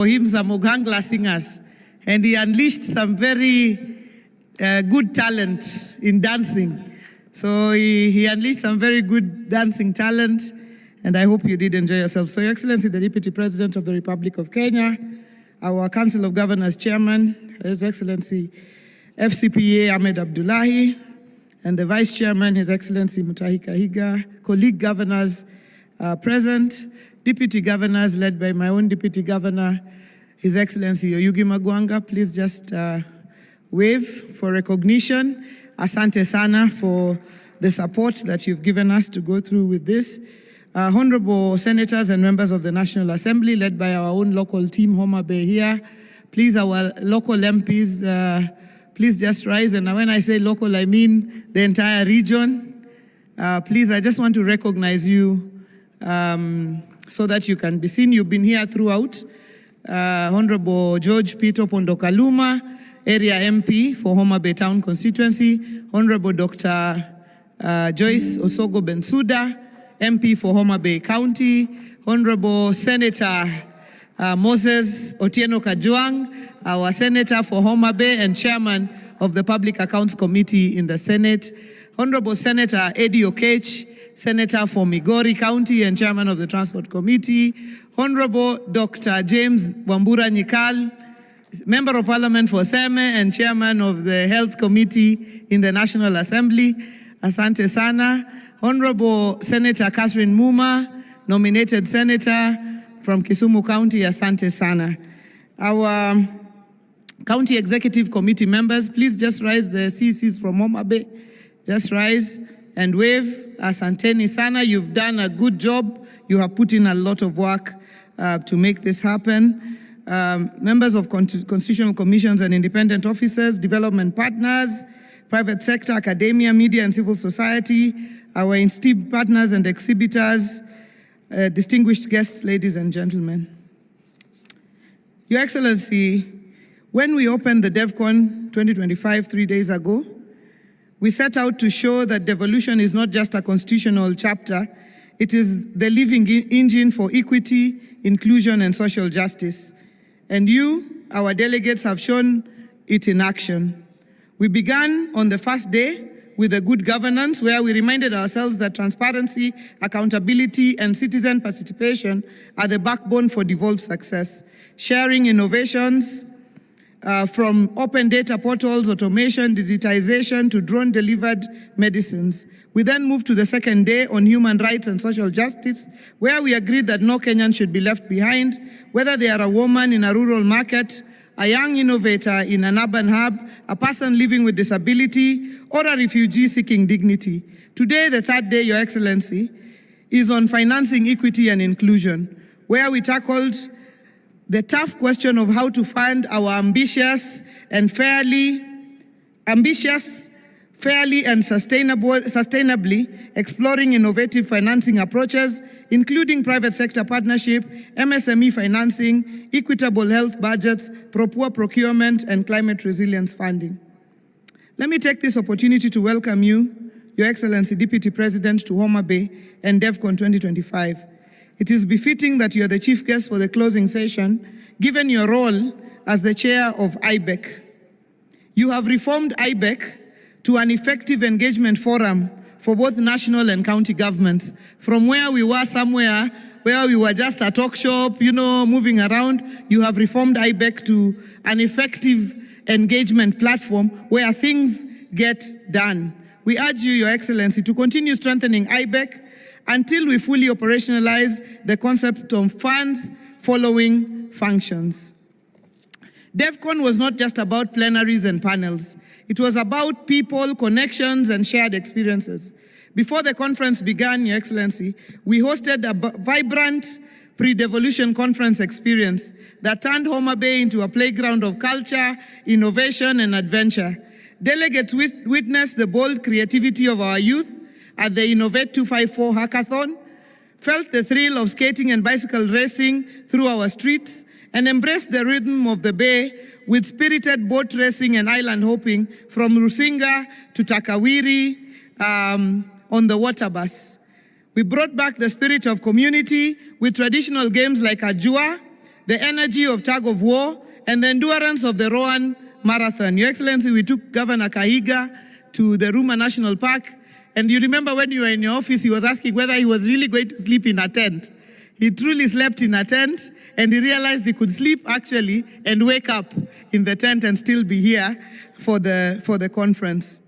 For him, some Ogangla singers, and he unleashed some very good talent in dancing. So he unleashed some very good dancing talent, and I hope you did enjoy yourself. So, Your Excellency, the Deputy President of the Republic of Kenya, our Council of Governors Chairman, His Excellency FCPA Ahmed Abdullahi, and the Vice Chairman, His Excellency Mutahi Kahiga, colleague governors present, Deputy Governors led by my own Deputy Governor, His Excellency Oyugi Magwanga. Please just wave for recognition. Asante sana for the support that you've given us to go through with this. Honorable Senators and members of the National Assembly, led by our own local team, Homa Bay here. Please, our local MPs, please just rise. And when I say local, I mean the entire region. Please, I just want to recognize you so that you can be seen. You've been here throughout. Honorable George Peter Pondokaluma, Area MP for Homa Bay Town constituency. Honorable Dr. Joyce Osogo Bensuda, MP for Homa Bay County. Honorable Senator Moses Otieno Kajwang, our Senator for Homa Bay and Chairman of the Public Accounts Committee in the Senate. Honorable Senator Eddie Okech, Senator for Migori County and Chairman of the Transport Committee. Honorable Dr. James Wambura Nyikal, Member of Parliament for Seme and Chairman of the Health Committee in the National Assembly. Asante sana. Honorable Senator Catherine Muma, nominated Senator from Kisumu County. Asante sana. Our County Executive Committee members, please just rise. The CCs from Homa Bay, just rise and wave. Asanteni sana. You've done a good job. You have put in a lot of work to make this happen. Members of constitutional commissions and independent officers, development partners, private sector, academia, media, and civil society, our esteemed partners and exhibitors, distinguished guests, ladies and gentlemen. Your Excellency, when we opened the DevCon 2025 3 days ago, we set out to show that devolution is not just a constitutional chapter, it is the living engine for equity, inclusion, and social justice. And you, our delegates, have shown it in action. We began on the first day with a good governance, where we reminded ourselves that transparency, accountability, and citizen participation are the backbone for devolved success. Sharing innovations from open data portals, automation, digitization, to drone-delivered medicines. We then moved to the second day on human rights and social justice, where we agreed that no Kenyan should be left behind, whether they are a woman in a rural market, a young innovator in an urban hub, a person living with disability, or a refugee seeking dignity. Today, the third day, Your Excellency, is on financing equity and inclusion, where we tackled the tough question of how to fund our ambitious and fairly and sustainably exploring innovative financing approaches, including private sector partnership, MSME financing, equitable health budgets, poor procurement, and climate resilience funding. Let me take this opportunity to welcome you, Your Excellency Deputy President, to Homa Bay and DevCon 2025. It is befitting that you are the chief guest for the closing session, given your role as the chair of IBEC. You have reformed IBEC to an effective engagement forum for both national and county governments, from where we were somewhere where we were just a talk shop, moving around. You have reformed IBEC to an effective engagement platform where things get done. We urge you, Your Excellency, to continue strengthening IBEC until we fully operationalize the concept of funds following functions. DevCon was not just about plenaries and panels. It was about people, connections, and shared experiences. Before the conference began, Your Excellency, we hosted a vibrant pre-devolution conference experience that turned Homa Bay into a playground of culture, innovation, and adventure. Delegates witnessed the bold creativity of our youth at the Innovate 254 hackathon, felt the thrill of skating and bicycle racing through our streets, and embraced the rhythm of the Bay with spirited boat racing and island hopping from Rusinga to Takawiri on the water bus. We brought back the spirit of community with traditional games like Ajua, the energy of tug of war, and the endurance of the Rowan Marathon. Your Excellency, we took Governor Kahiga to the Ruma National Park, and you remember when you were in your office, he was asking whether he was really going to sleep in a tent. He truly slept in a tent, and he realized he could sleep actually and wake up in the tent and still be here for the conference.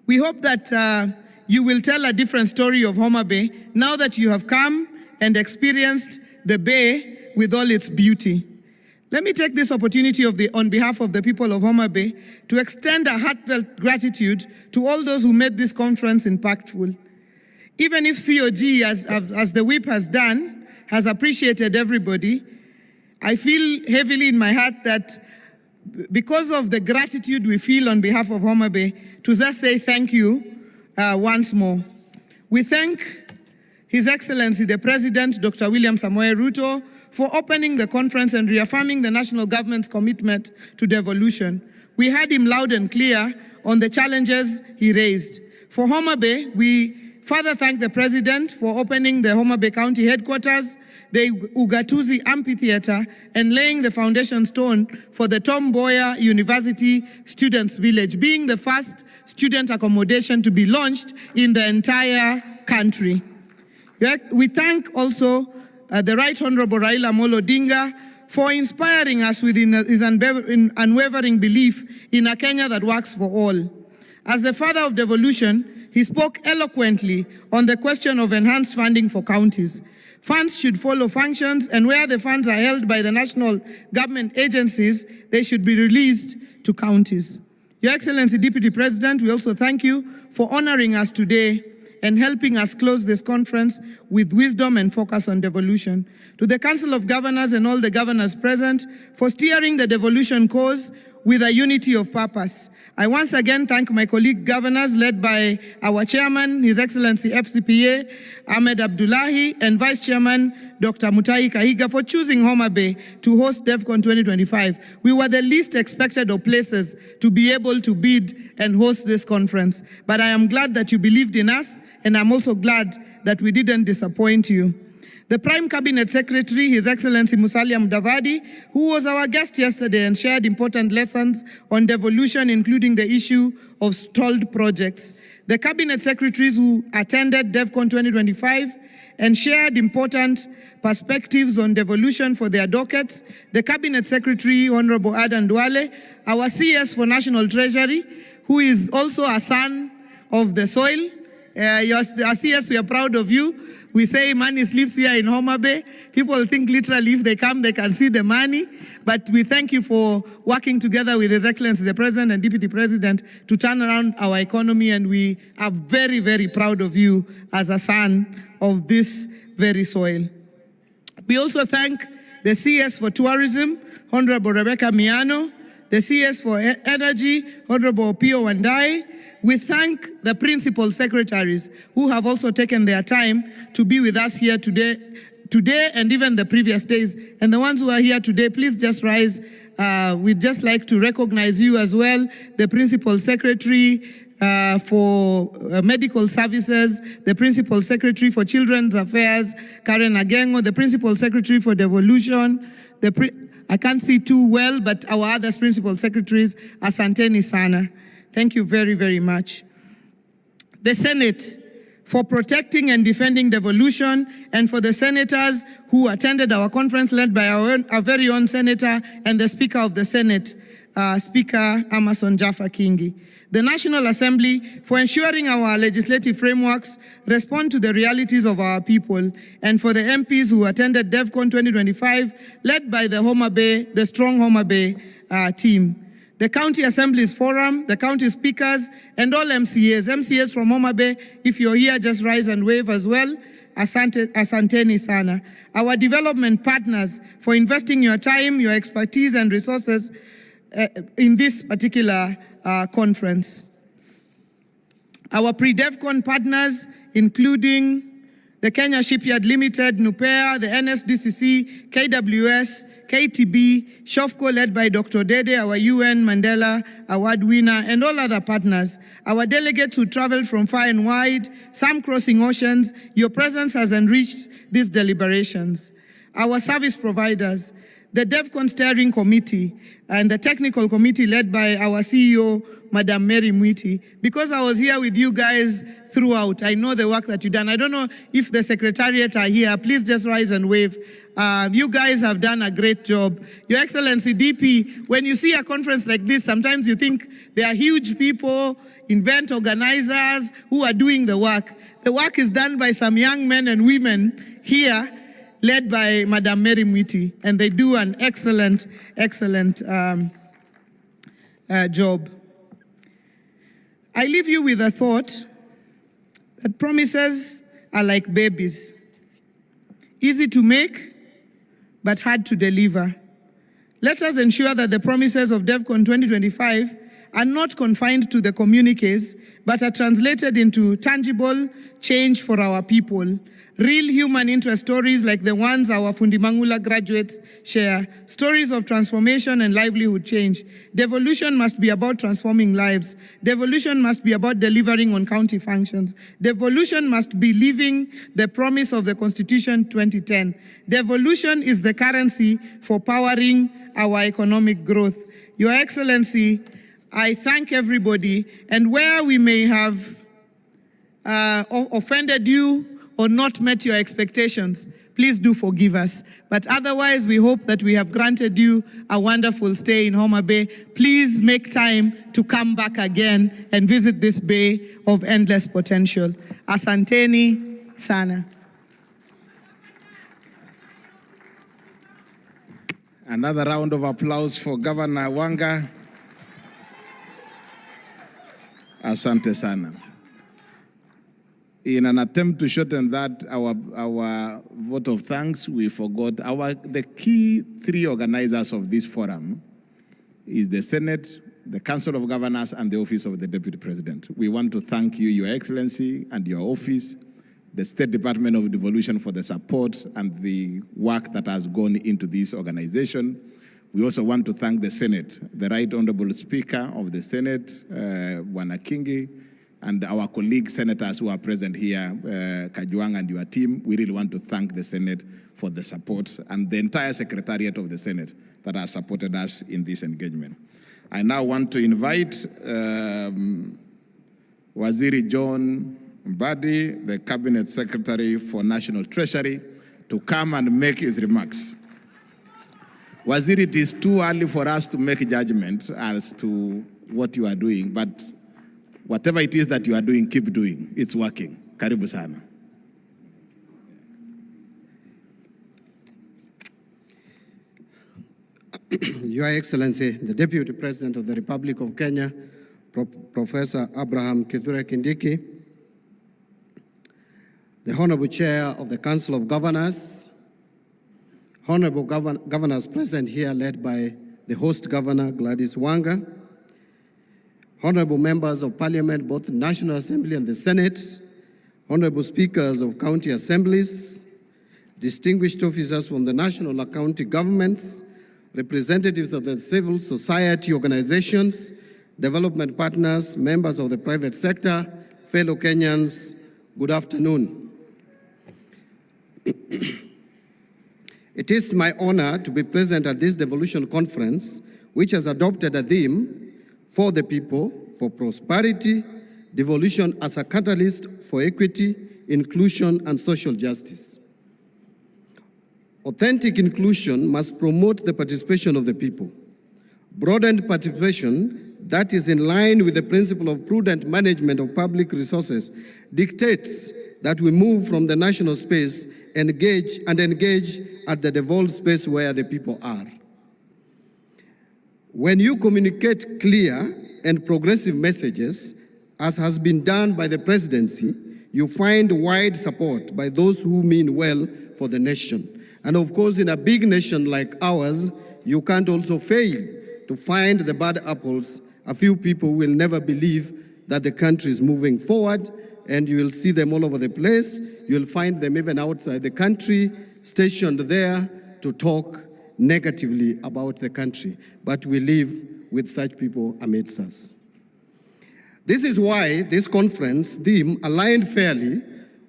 We hope that you will tell a different story of Homa Bay now that you have come and experienced the Bay with all its beauty. Let me take this opportunity on behalf of the people of Homa Bay to extend a heartfelt gratitude to all those who made this conference impactful. Even if COG, as the whip has done, has appreciated everybody, I feel heavily in my heart that because of the gratitude we feel on behalf of Homa Bay, to just say thank you once more. We thank His Excellency the President, Dr. William Samoei Ruto, for opening the conference and reaffirming the national government's commitment to devolution. We heard him loud and clear on the challenges he raised. For Homa Bay, we further thank the President for opening the Homa Bay County headquarters, the Ugatuzi Amphitheater, and laying the foundation stone for the Tom Mboya University Students' Village, being the first student accommodation to be launched in the entire country. We thank also the Right Honorable Raila Amolo Odinga for inspiring us with his unwavering belief in a Kenya that works for all. As the father of devolution, he spoke eloquently on the question of enhanced funding for counties. Funds should follow functions, and where the funds are held by the national government agencies, they should be released to counties. Your Excellency, Deputy President, we also thank you for honoring us today and helping us close this conference with wisdom and focus on devolution. To the Council of Governors and all the governors present for steering the devolution cause with a unity of purpose. I once again thank my colleague governors led by our chairman, His Excellency FCPA, Ahmed Abdullahi, and Vice Chairman, Dr. Mutahi Kahiga, for choosing Homa Bay to host DevCon 2025. We were the least expected of places to be able to bid and host this conference. But I am glad that you believed in us, and I'm also glad that we didn't disappoint you. The Prime Cabinet Secretary, His Excellency Musalia Mudavadi, who was our guest yesterday and shared important lessons on devolution, including the issue of stalled projects. The Cabinet Secretaries who attended DevCon 2025 and shared important perspectives on devolution for their dockets. The Cabinet Secretary, Honorable Adan Duale, our CS for National Treasury, who is also a son of the soil. Our CS, we are proud of you. We say money sleeps here in Homa Bay. People think literally if they come, they can see the money. But we thank you for working together with His Excellency the President and Deputy President to turn around our economy. And we are very, very proud of you as a son of this very soil. We also thank the CS for Tourism, Honorable Rebecca Miano, the CS for Energy, Honorable Pio Wandai. We thank the principal secretaries who have also taken their time to be with us here today and even the previous days. And the ones who are here today, please just rise. We'd just like to recognize you as well, the principal secretary for medical services, the principal secretary for children's affairs, Karen Agengo, the principal secretary for devolution, I can't see too well, but our other principal secretaries, Asanteni Sana. Thank you very, very much. The Senate for protecting and defending devolution, and for the senators who attended our conference led by our very own senator and the Speaker of the Senate, Speaker Amason Jaffa Kingi. The National Assembly for ensuring our legislative frameworks respond to the realities of our people, and for the MPs who attended DevCon 2025 led by the strong Homa Bay team. The County Assembly's Forum, the County Speakers, and all MCAs from Homa Bay, if you're here, just rise and wave as well. Asanteni Sana. Our development partners for investing your time, your expertise, and resources in this particular conference. Our pre-DevCon partners, including the Kenya Shipyard Limited, NUPEA, the NSDCC, KWS, KTB, SHOFCO led by Dr. Dede, our UN Mandela Award winner, and all other partners. Our delegates who traveled from far and wide, some crossing oceans, your presence has enriched these deliberations. our service providers, the DevCon Steering Committee, and the technical committee led by our CEO, Madam Mary Mwiti. Because I was here with you guys throughout, I know the work that you've done. I don't know if the Secretariat are here. Please just rise and wave. You guys have done a great job. Your Excellency DP, when you see a conference like this, sometimes you think there are huge people, event organizers who are doing the work. The work is done by some young men and women here, led by Madam Mary Mwiti, and they do an excellent, excellent job. I leave you with a thought that promises are like babies, easy to make, but hard to deliver. Let us ensure that the promises of DevCon 2025 are not confined to the communiques, but are translated into tangible change for our people. Real human interest stories like the ones our Fundimangula graduates share, stories of transformation and livelihood change. Devolution must be about transforming lives. Devolution must be about delivering on county functions. Devolution must be living the promise of the Constitution 2010. Devolution is the currency for powering our economic growth. Your Excellency, I thank everybody, and where we may have offended you or not met your expectations, please do forgive us. But otherwise, we hope that we have granted you a wonderful stay in Homa Bay. Please make time to come back again and visit this bay of endless potential. Asanteni sana. Another round of applause for Governor Wanga. Asante sana. In an attempt to shorten that, our vote of thanks, we forgot the key three organizers of this forum is the Senate, the Council of Governors, and the Office of the Deputy President. We want to thank you, Your Excellency, and your office, the State Department of Devolution for the support and the work that has gone into this organization. We also want to thank the Senate, the Right Honorable Speaker of the Senate, Wanakingi, and our colleague senators who are present here, Kajwang and your team. We really want to thank the Senate for the support and the entire Secretariat of the Senate that has supported us in this engagement. I now want to invite Waziri John Mbadi, the Cabinet Secretary for National Treasury, to come and make his remarks. Waziri, it is too early for us to make a judgment as to what you are doing, but whatever it is that you are doing, keep doing. It's working. Karibu sana. Your Excellency, the Deputy President of the Republic of Kenya, Professor Abraham Kithure Kindiki, the Honorable Chair of the Council of Governors, Honorable Governors present here led by the host Governor Gladys Wanga, Honorable Members of Parliament, both the National Assembly and the Senate, Honorable Speakers of County Assemblies, distinguished officers from the national and county governments, representatives of the civil society organizations, development partners, members of the private sector, fellow Kenyans, good afternoon. It is my honor to be present at this Devolution Conference, which has adopted a theme for the people, for prosperity, devolution as a catalyst for equity, inclusion, and social justice. Authentic inclusion must promote the participation of the people. Broadened participation that is in line with the principle of prudent management of public resources dictates that we move from the national space and engage at the devolved space where the people are. When you communicate clear and progressive messages, as has been done by the presidency, you find wide support by those who mean well for the nation. And of course, in a big nation like ours, you can't also fail to find the bad apples. A few people will never believe that the country is moving forward, and you will see them all over the place. You'll find them even outside the country, stationed there to talk negatively about the country, but we live with such people amidst us. This is why this conference theme aligned fairly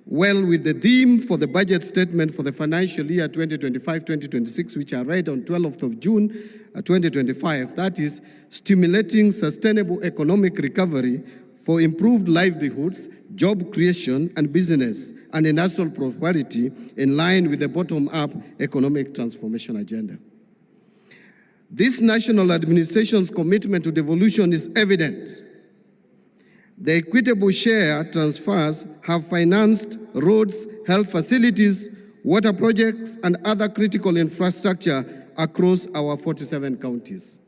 well with the theme for the budget statement for the financial year 2025-2026, which I read on 12th of June 2025, that is stimulating sustainable economic recovery for improved livelihoods, job creation, and business and industrial prosperity in line with the bottom-up economic transformation agenda. This national administration's commitment to devolution is evident. The equitable share transfers have financed roads, health facilities, water projects, and other critical infrastructure across our 47 counties.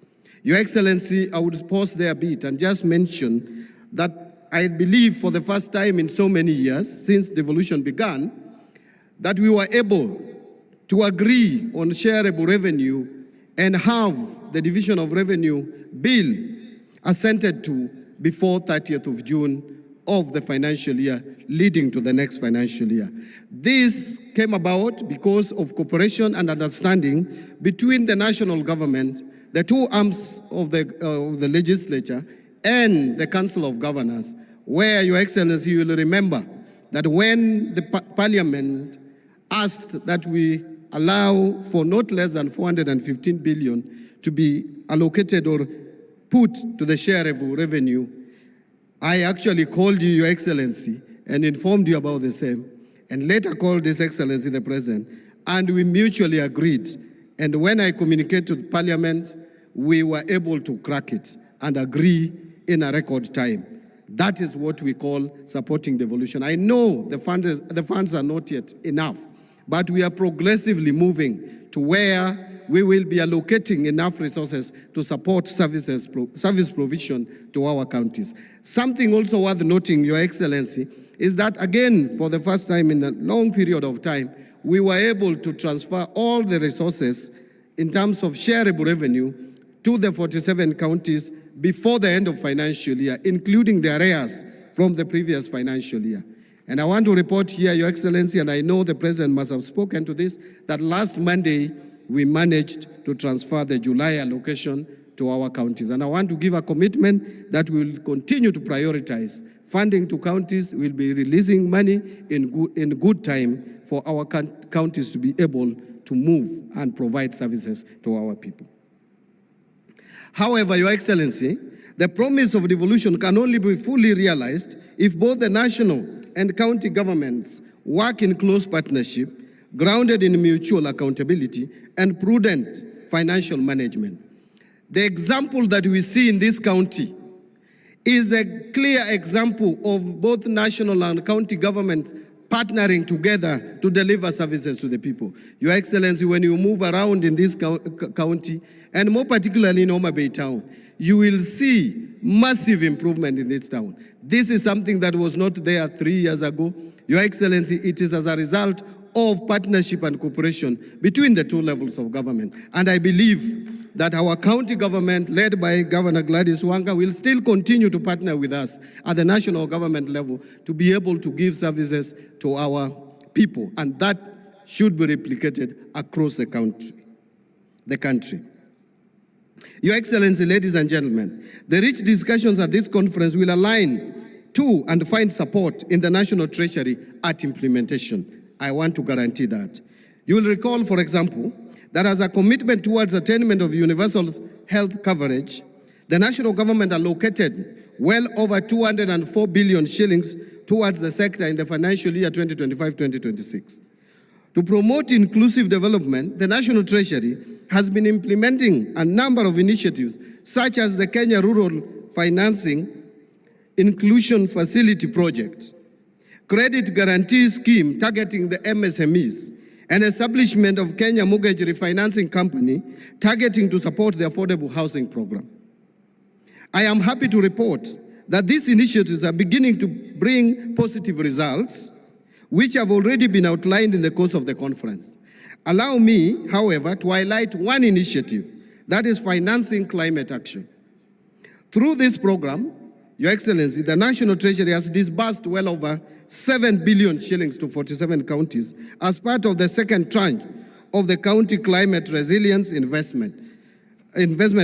Your Excellency, I would pause there a bit and just mention that I believe for the first time in so many years since devolution began, that we were able to agree on shareable revenue and have the division of revenue bill assented to before 30th of June of the financial year leading to the next financial year. This came about because of cooperation and understanding between the national government, the two arms of the legislature, and the Council of Governors, where, Your Excellency, you will remember that when the Parliament asked that we allow for not less than 415 billion to be allocated or put to the shareable revenue, I actually called you, Your Excellency, and informed you about the same, and later called His Excellency the President, and we mutually agreed. And when I communicated to Parliament, we were able to crack it and agree in a record time. That is what we call supporting devolution. I know the funds are not yet enough, but we are progressively moving to where we will be allocating enough resources to support service provision to our counties. Something also worth noting, Your Excellency, is that again, for the first time in a long period of time, we were able to transfer all the resources in terms of shareable revenue to the 47 counties before the end of financial year, including the arrears from the previous financial year. And I want to report here, Your Excellency, and I know the President must have spoken to this, that last Monday, we managed to transfer the July allocation to our counties. And I want to give a commitment that we will continue to prioritize funding to counties. We'll be releasing money in good time for our counties to be able to move and provide services to our people. However, Your Excellency, the promise of devolution can only be fully realized if both the national and county governments work in close partnership, grounded in mutual accountability and prudent financial management. The example that we see in this county is a clear example of both national and county governments partnering together to deliver services to the people. Your Excellency, when you move around in this county, and more particularly in Homa Bay Town, you will see massive improvement in this town. This is something that was not there 3 years ago. Your Excellency, it is as a result of partnership and cooperation between the two levels of government. And I believe that our county government, led by Governor Gladys Wanga, will still continue to partner with us at the national government level to be able to give services to our people. And that should be replicated across the country. Your Excellency, ladies and gentlemen, the rich discussions at this conference will align to and find support in the National Treasury at implementation. I want to guarantee that. You will recall, for example, that as a commitment towards attainment of universal health coverage, the national government allocated well over 204 billion shillings towards the sector in the financial year 2025-2026. To promote inclusive development, the National Treasury has been implementing a number of initiatives, such as the Kenya Rural Financing Inclusion Facility Project, Credit Guarantee Scheme targeting the MSMEs, and establishment of Kenya Mortgage Refinancing Company targeting to support the affordable housing program. I am happy to report that these initiatives are beginning to bring positive results, which have already been outlined in the course of the conference. Allow me, however, to highlight one initiative, that is financing climate action. Through this program, Your Excellency, the National Treasury has disbursed well over 7 billion shillings to 47 counties as part of the second tranche of the County Climate Resilience Investment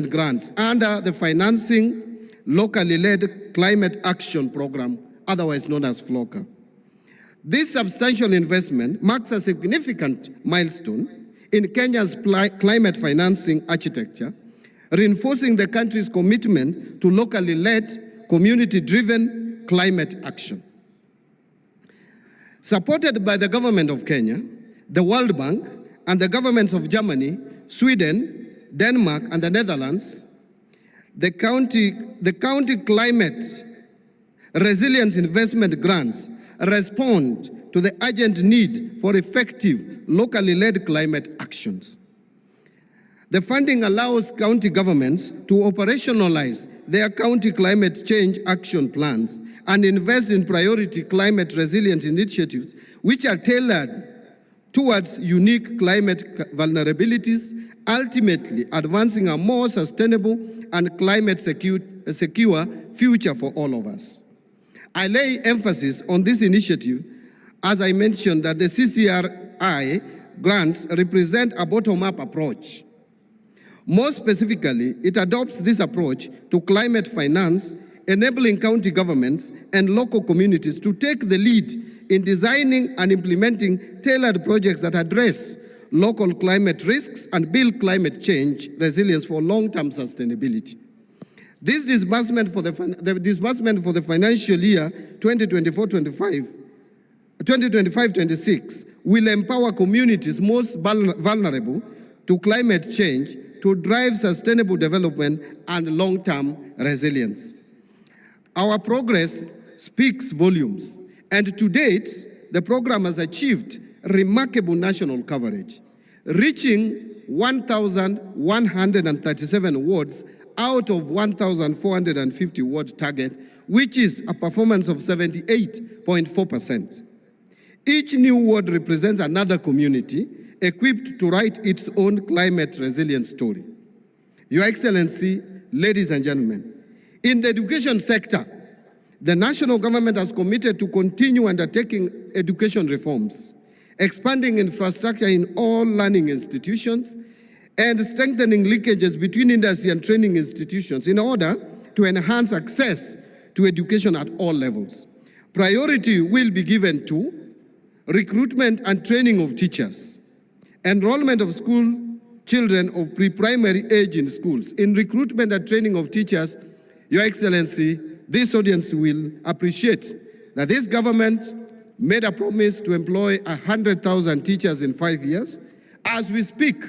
grants under the Financing Locally Led Climate Action Program, otherwise known as FLOCA. This substantial investment marks a significant milestone in Kenya's climate financing architecture, reinforcing the country's commitment to locally led, community-driven climate action. Supported by the government of Kenya, the World Bank, and the governments of Germany, Sweden, Denmark, and the Netherlands, the county climate resilience investment grants respond to the urgent need for effective, locally led climate actions. The funding allows county governments to operationalize their county climate change action plans and invest in priority climate resilience initiatives which are tailored towards unique climate vulnerabilities, ultimately advancing a more sustainable and climate secure future for all of us. I lay emphasis on this initiative as I mentioned that the CCRI grants represent a bottom-up approach. More specifically, it adopts this approach to climate finance, enabling county governments and local communities to take the lead in designing and implementing tailored projects that address local climate risks and build climate change resilience for long-term sustainability. This disbursement for the financial year 2025-26 will empower communities most vulnerable to climate change to drive sustainable development and long-term resilience. Our progress speaks volumes, and to date, the program has achieved remarkable national coverage, reaching 1,137 wards out of 1,450 ward target, which is a performance of 78.4%. Each new ward represents another community equipped to write its own climate resilience story. Your Excellency, ladies and gentlemen, in the education sector, the national government has committed to continue undertaking education reforms, expanding infrastructure in all learning institutions, and strengthening linkages between industry and training institutions in order to enhance access to education at all levels. Priority will be given to recruitment and training of teachers, enrollment of school children of pre-primary age in schools. In recruitment and training of teachers, Your Excellency, this audience will appreciate that this government made a promise to employ 100,000 teachers in 5 years. As we speak,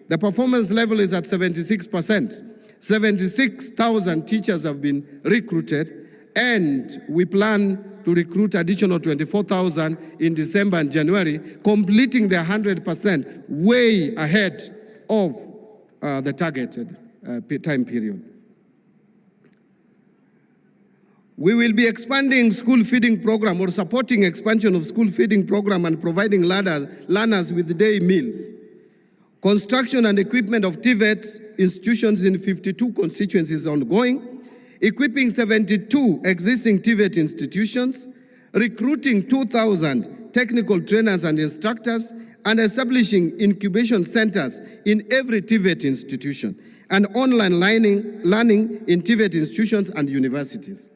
the performance level is at 76%. 76,000 teachers have been recruited, and we plan to recruit additional 24,000 in December and January, completing the 100% way ahead of the targeted time period. We will be expanding school feeding program or supporting expansion of school feeding program and providing learners with day meals. Construction and equipment of TVET institutions in 52 constituencies is ongoing, equipping 72 existing TVET institutions, recruiting 2,000 technical trainers and instructors, and establishing incubation centers in every TVET institution, and online learning in TVET institutions and universities.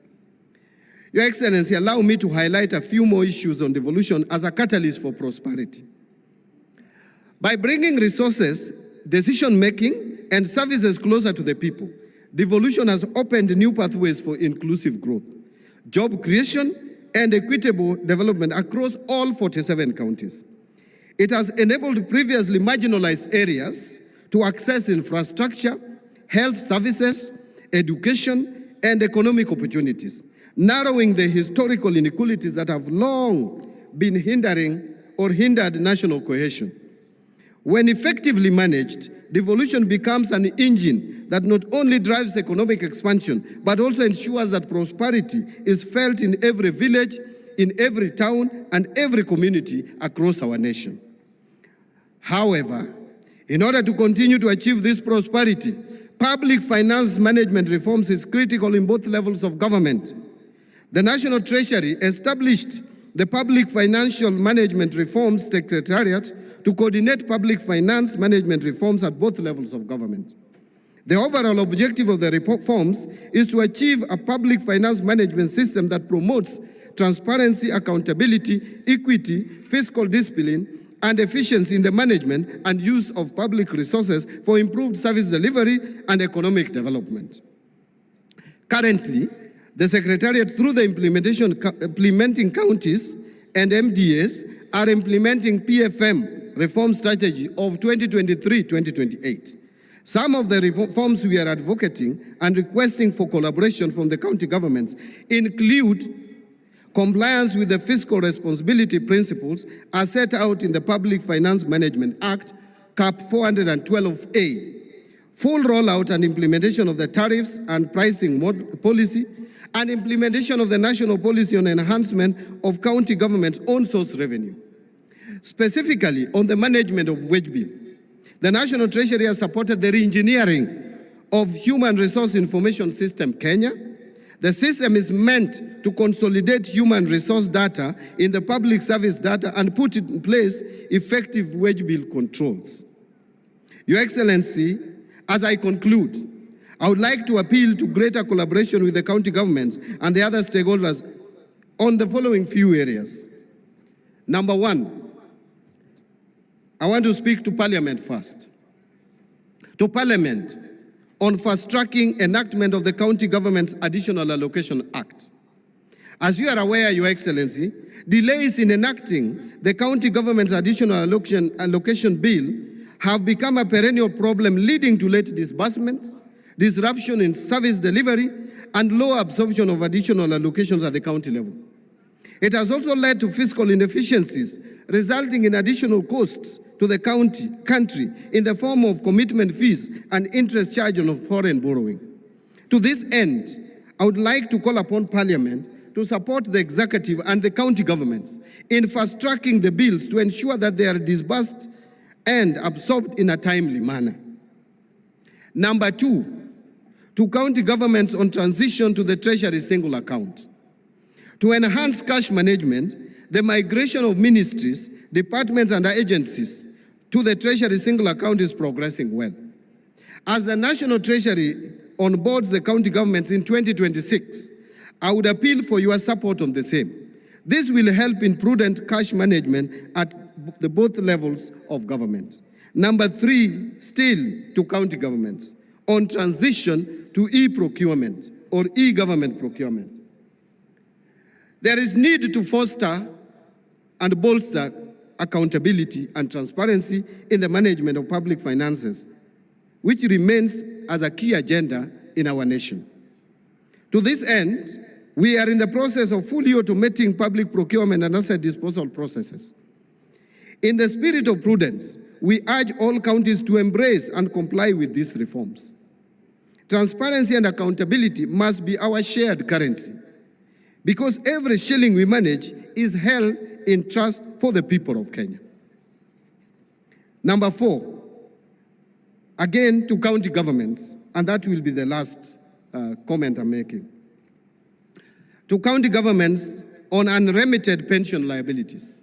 Your Excellency, allow me to highlight a few more issues on devolution as a catalyst for prosperity. By bringing resources, decision-making, and services closer to the people, devolution has opened new pathways for inclusive growth, job creation, and equitable development across all 47 counties. It has enabled previously marginalized areas to access infrastructure, health services, education, and economic opportunities, narrowing the historical inequalities that have long been hindered national cohesion. When effectively managed, devolution becomes an engine that not only drives economic expansion, but also ensures that prosperity is felt in every village, in every town, and every community across our nation. However, in order to continue to achieve this prosperity, public finance management reforms is critical in both levels of government. The National Treasury established the Public Financial Management Reforms Secretariat to coordinate public finance management reforms at both levels of government. The overall objective of the reforms is to achieve a public finance management system that promotes transparency, accountability, equity, fiscal discipline, and efficiency in the management and use of public resources for improved service delivery and economic development. Currently, the Secretariat, through the implementing counties and MDAs, are implementing PFM reform strategy of 2023-2028. Some of the reforms we are advocating and requesting for collaboration from the county governments include compliance with the fiscal responsibility principles as set out in the Public Finance Management Act, Cap 412A, full rollout and implementation of the tariffs and pricing policy, and implementation of the national policy on enhancement of county government's own source revenue. Specifically, on the management of wage bill, the National Treasury has supported the re-engineering of Human Resource Information System Kenya. The system is meant to consolidate human resource data in the public service data and put in place effective wage bill controls. Your Excellency, as I conclude, I would like to appeal to greater collaboration with the county governments and the other stakeholders on the following few areas. Number one, I want to speak to Parliament first. To Parliament on fast-tracking enactment of the County Government's Additional Allocation Act. As you are aware, Your Excellency, delays in enacting the County Government's Additional Allocation Bill have become a perennial problem, leading to late disbursements, disruption in service delivery, and low absorption of additional allocations at the county level. It has also led to fiscal inefficiencies, resulting in additional costs to the country in the form of commitment fees and interest charged on foreign borrowing. To this end, I would like to call upon Parliament to support the executive and the county governments in fast-tracking the bills to ensure that they are disbursed and absorbed in a timely manner. Number two, to county governments on transition to the Treasury single account. To enhance cash management, the migration of ministries, departments, and agencies to the Treasury single account is progressing well. As the National Treasury onboards the county governments in 2026, I would appeal for your support on the same. This will help in prudent cash management at the both levels of government. Number three, still to county governments, on transition to e-procurement or e-government procurement. There is need to foster and bolster accountability and transparency in the management of public finances, which remains as a key agenda in our nation. To this end, we are in the process of fully automating public procurement and asset disposal processes. In the spirit of prudence, we urge all counties to embrace and comply with these reforms. Transparency and accountability must be our shared currency, because every shilling we manage is held in trust for the people of Kenya. Number four, again to county governments, and that will be the last comment I'm making. To county governments on unremitted pension liabilities.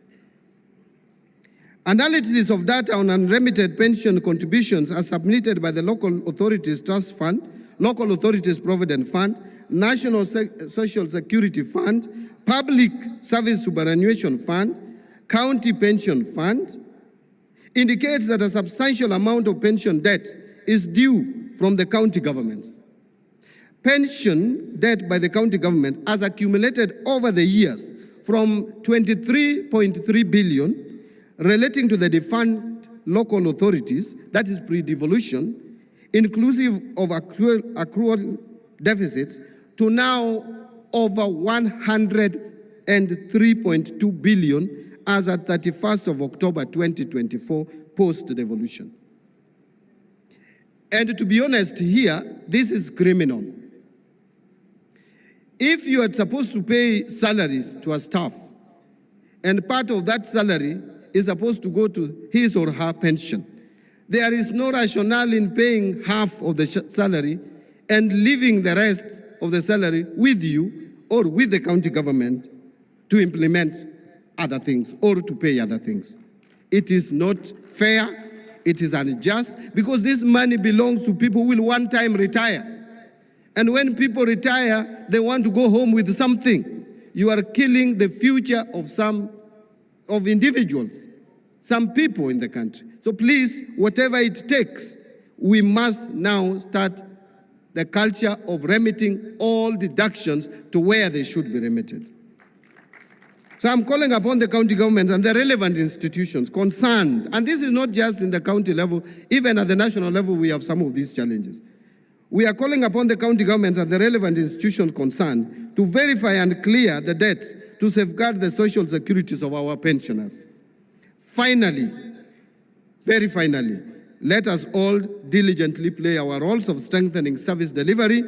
Analysis of data on unremitted pension contributions are submitted by the Local Authorities Trust Fund, Local Authorities Provident Fund, National Social Security Fund, Public Service Superannuation Fund, County Pension Fund, indicates that a substantial amount of pension debt is due from the county governments. Pension debt by the county government has accumulated over the years from 23.3 billion relating to the defunct local authorities, that is pre-devolution, inclusive of accrual deficits, to now over 103.2 billion as at 31st of October 2024, post-devolution. And to be honest here, this is criminal. If you are supposed to pay salary to a staff, and part of that salary is supposed to go to his or her pension, there is no rationale in paying half of the salary and leaving the rest of the salary with you or with the county government to implement other things or to pay other things. It is not fair, It is unjust because this money belongs to people who will one time retire. And when people retire, they want to go home with something. You are killing the future of individuals, some people in the country. So please, whatever it takes, we must now start the culture of remitting all deductions to where they should be remitted. So I'm calling upon the county government and the relevant institutions concerned, and this is not just in the county level, even at the national level we have some of these challenges. We are calling upon the county governments and the relevant institutions concerned to verify and clear the debts to safeguard the social securities of our pensioners. Finally, very finally, let us all diligently play our roles of strengthening service delivery,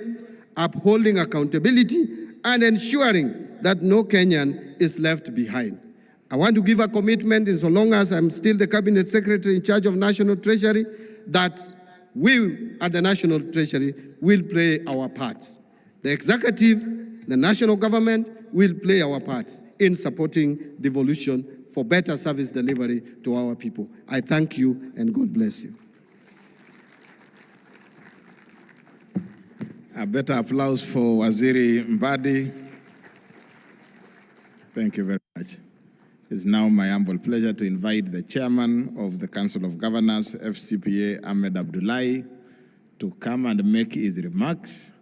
upholding accountability, and ensuring that no Kenyan is left behind. I want to give a commitment, in so long as I'm still the Cabinet Secretary in charge of National Treasury, that we at the National Treasury will play our parts. The executive, the national government will play our parts in supporting devolution for better service delivery to our people. I thank you and God bless you. A better applause for Waziri Mbadi. Thank you very much. It's now my humble pleasure to invite the chairman of the Council of Governors, FCPA, Ahmed Abdullahi, to come and make his remarks,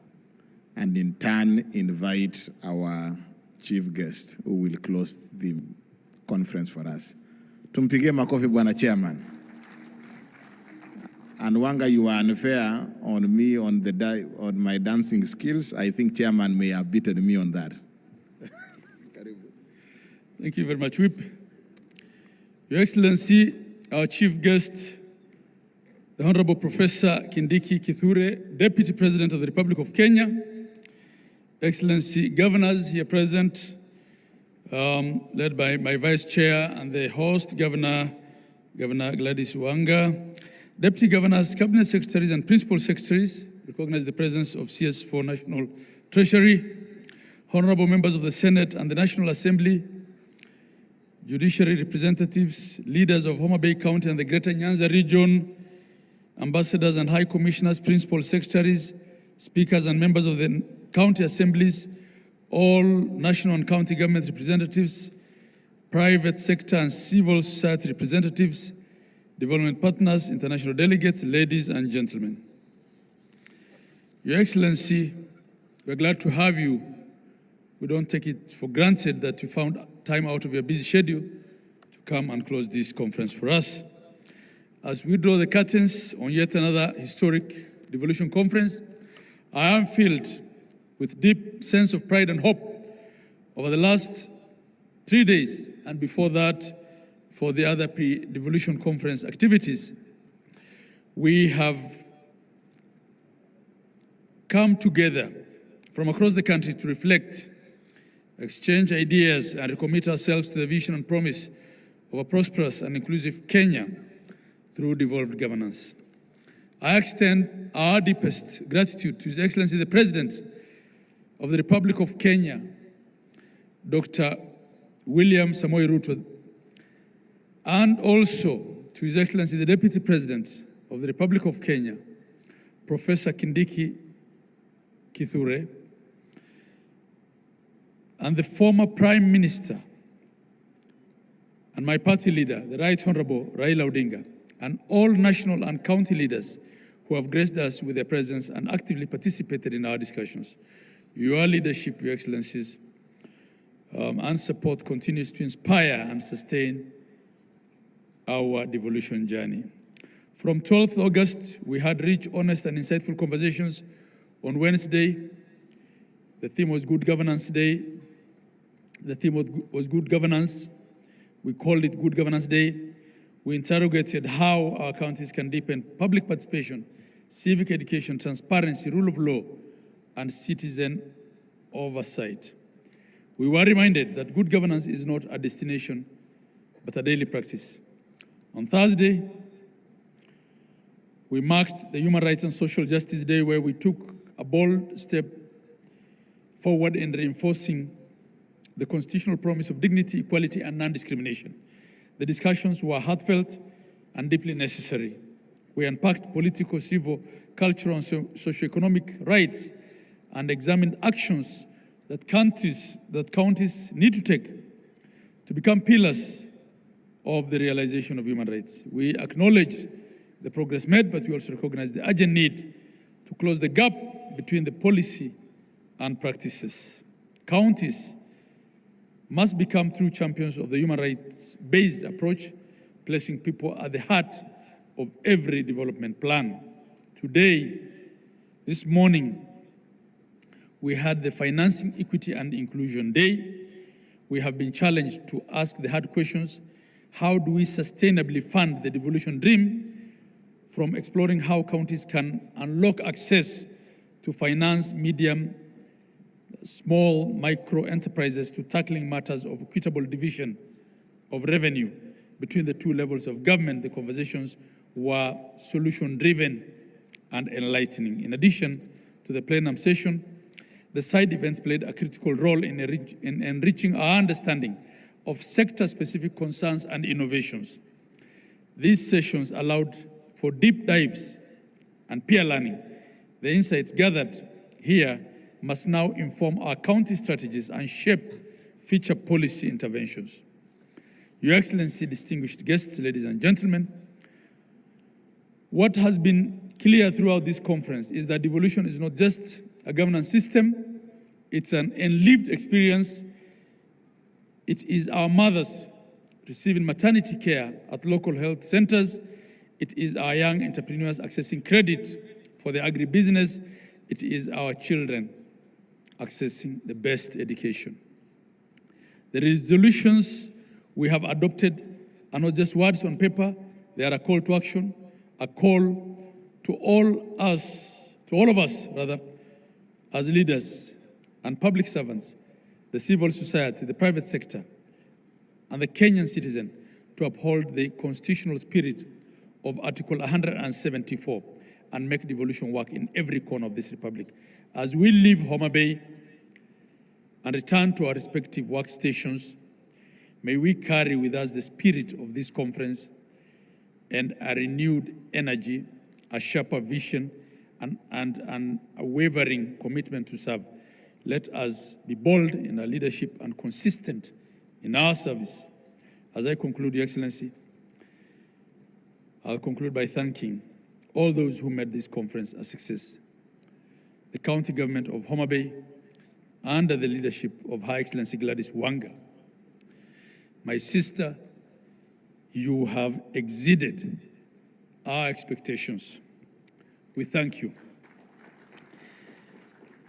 and in turn invite our chief guest who will close the conference for us. Tumpigie makofi Bwana Chairman. And Wanga, you are unfair on me on my dancing skills. I think Chairman may have beaten me on that. Thank you very much, Whip. Your Excellency, our chief guest, the Honorable Professor Kindiki Kithure, Deputy President of the Republic of Kenya, Excellency Governors here present, led by my Vice Chair and the host, Governor Gladys Wanga, Deputy Governors, Cabinet Secretaries, and Principal Secretaries, recognize the presence of CS4 National Treasury, Honorable Members of the Senate and the National Assembly, judiciary representatives, leaders of Homa Bay County and the Greater Nyanza region, ambassadors and high commissioners, principal secretaries, speakers and members of the county assemblies, all national and county government representatives, private sector and civil society representatives, development partners, international delegates, ladies and gentlemen. Your Excellency, we're glad to have you. We don't take it for granted that you found time out of your busy schedule to come and close this conference for us. As we draw the curtains on yet another historic Devolution Conference, I am filled with deep sense of pride and hope over the last 3 days and before that for the other pre-Devolution Conference activities. We have come together from across the country to reflect, exchange ideas, and recommit ourselves to the vision and promise of a prosperous and inclusive Kenya through devolved governance. I extend our deepest gratitude to His Excellency the President of the Republic of Kenya, Dr. William Samoei Ruto, and also to His Excellency the Deputy President of the Republic of Kenya, Professor Kindiki Kithure, and the former Prime Minister and my party leader, the Right Honorable Raila Odinga, and all national and county leaders who have graced us with their presence and actively participated in our discussions. Your leadership, Your Excellencies, and support continues to inspire and sustain our devolution journey. From 12th August, we had rich, honest, and insightful conversations. On Wednesday, the theme was Good Governance Day. The theme was Good Governance. We called it Good Governance Day. We interrogated how our counties can deepen public participation, civic education, transparency, rule of law, and citizen oversight. We were reminded that good governance is not a destination, but a daily practice. On Thursday, we marked the Human Rights and Social Justice Day, where we took a bold step forward in reinforcing the constitutional promise of dignity, equality, and non-discrimination. The discussions were heartfelt, and deeply necessary. We unpacked political, civil, cultural, and socioeconomic rights and examined actions that counties need to take to become pillars of the realization of human rights. We acknowledge the progress made, but we also recognize the urgent need to close the gap between the policy and practices. Counties must become true champions of the human rights-based approach, placing people at the heart of every development plan. Today, this morning, we had the Financing Equity and Inclusion Day. We have been challenged to ask the hard questions: how do we sustainably fund the devolution dream, from exploring how counties can unlock access to finance medium, small, micro enterprises, to tackling matters of equitable division of revenue between the two levels of government. The conversations were solution-driven and enlightening. In addition to the plenum session, the side events played a critical role in enriching our understanding of sector-specific concerns and innovations. These sessions allowed for deep dives and peer learning. The insights gathered here must now inform our county strategies and shape future policy interventions. Your Excellency, distinguished guests, ladies and gentlemen, what has been clear throughout this conference is that devolution is not just a governance system, it's an lived experience. It is our mothers receiving maternity care at local health centers. It is our young entrepreneurs accessing credit for their agribusiness. It is our children accessing the best education. The resolutions we have adopted are not just words on paper, they are a call to action, a call to all of us, as leaders and public servants, the civil society, the private sector, and the Kenyan citizen, to uphold the constitutional spirit of Article 174 and make devolution work in every corner of this republic. As we leave Homa Bay and return to our respective workstations, may we carry with us the spirit of this conference and a renewed energy, a sharper vision, and a wavering commitment to serve. Let us be bold in our leadership and consistent in our service. As I conclude, Your Excellency, I'll conclude by thanking all those who made this conference a success. The county government of Homa Bay, under the leadership of Her Excellency Gladys Wanga. My sister, you have exceeded our expectations. We thank you.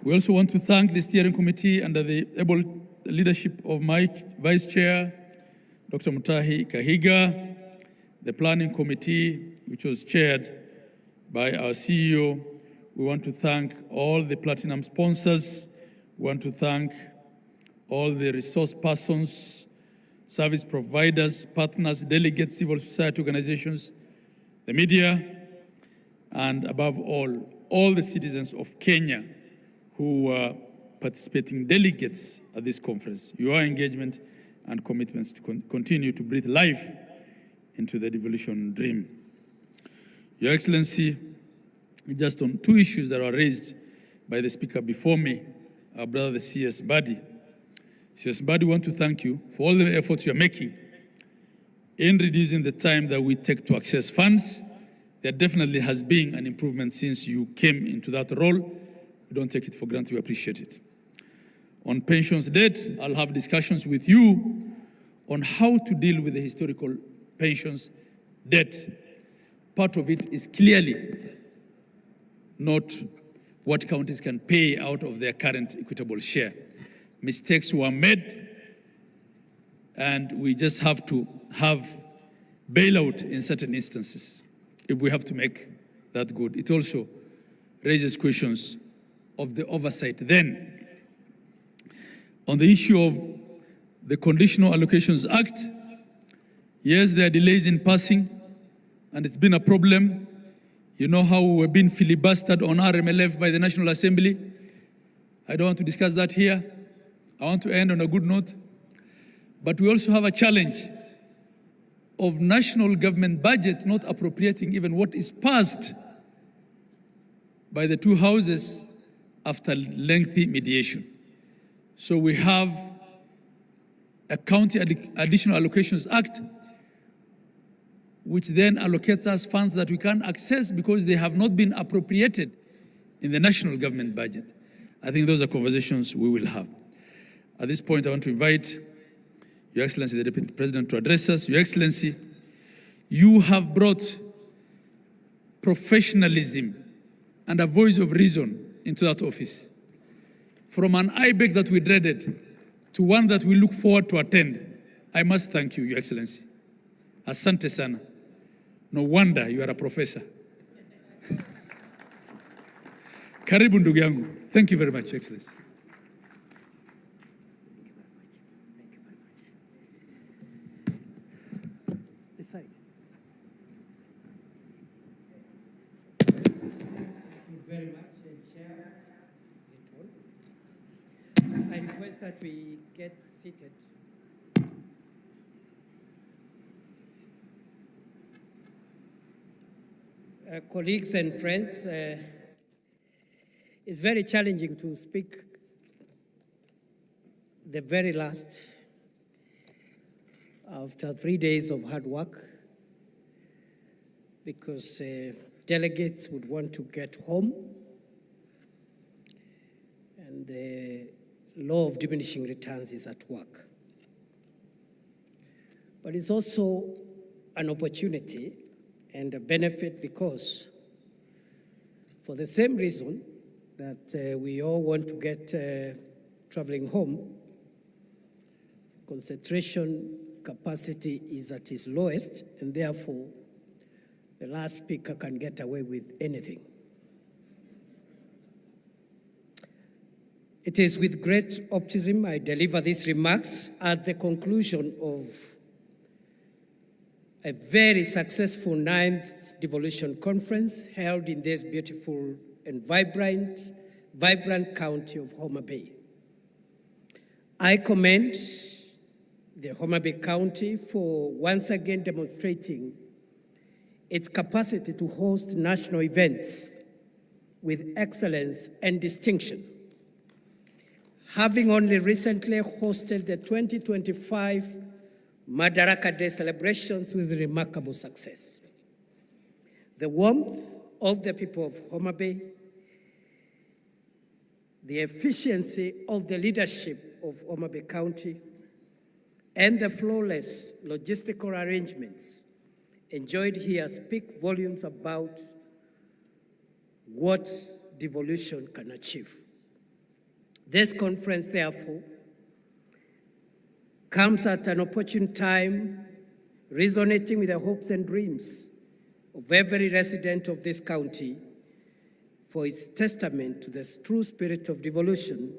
We also want to thank the steering committee under the able leadership of my Vice Chair, Dr. Mutahi Kahiga, the planning committee, which was chaired by our CEO. We want to thank all the platinum sponsors. We want to thank all the resource persons, service providers, partners, delegates, civil society organizations, the media, and above all the citizens of Kenya who were participating delegates at this conference. Your engagement and commitments to continue to breathe life into the devolution dream. Your Excellency, just on two issues that were raised by the speaker before me, our brother, the CS Badi. CS Badi, want to thank you for all the efforts you're making in reducing the time that we take to access funds. There definitely has been an improvement since you came into that role. We don't take it for granted, we appreciate it. On pensions debt, I'll have discussions with you on how to deal with the historical pensions debt. Part of it is clearly not what counties can pay out of their current equitable share. Mistakes were made, and we just have to have bailout in certain instances if we have to make that good. It also raises questions of the oversight then. On the issue of the Conditional Allocations Act, yes, there are delays in passing, and it's been a problem. You know how we're being filibustered on RMLF by the National Assembly. I don't want to discuss that here. I want to end on a good note. But we also have a challenge of national government budget not appropriating even what is passed by the two houses after lengthy mediation. So we have a County Additional Allocations Act, which then allocates us funds that we can't access because they have not been appropriated in the national government budget. I think those are conversations we will have. At this point, I want to invite Your Excellency, the Deputy President, to address us. Your Excellency, you have brought professionalism and a voice of reason into that office. From an IBEC that we dreaded to one that we look forward to attend, I must thank you, Your Excellency. Asante sana. No wonder you are a professor. Karibu ndugu yangu. Thank you very much, Your Excellency. Very much, Chair. I request that we get seated. Colleagues and friends, it's very challenging to speak the very last after 3 days of hard work, because delegates would want to get home, and the law of diminishing returns is at work. But it's also an opportunity and a benefit, because for the same reason that we all want to get traveling home, concentration capacity is at its lowest, and therefore the last speaker can get away with anything. It is with great optimism I deliver these remarks at the conclusion of a very successful 9th Devolution Conference held in this beautiful and vibrant county of Homa Bay. I commend the Homa Bay County for once again demonstrating its capacity to host national events with excellence and distinction, having only recently hosted the 2025 Madaraka Day celebrations with remarkable success. The warmth of the people of Homa Bay, the efficiency of the leadership of Homa Bay County, and the flawless logistical arrangements enjoyed here speak volumes about what devolution can achieve. This conference, therefore, comes at an opportune time, resonating with the hopes and dreams of every resident of this county, for its testament to the true spirit of devolution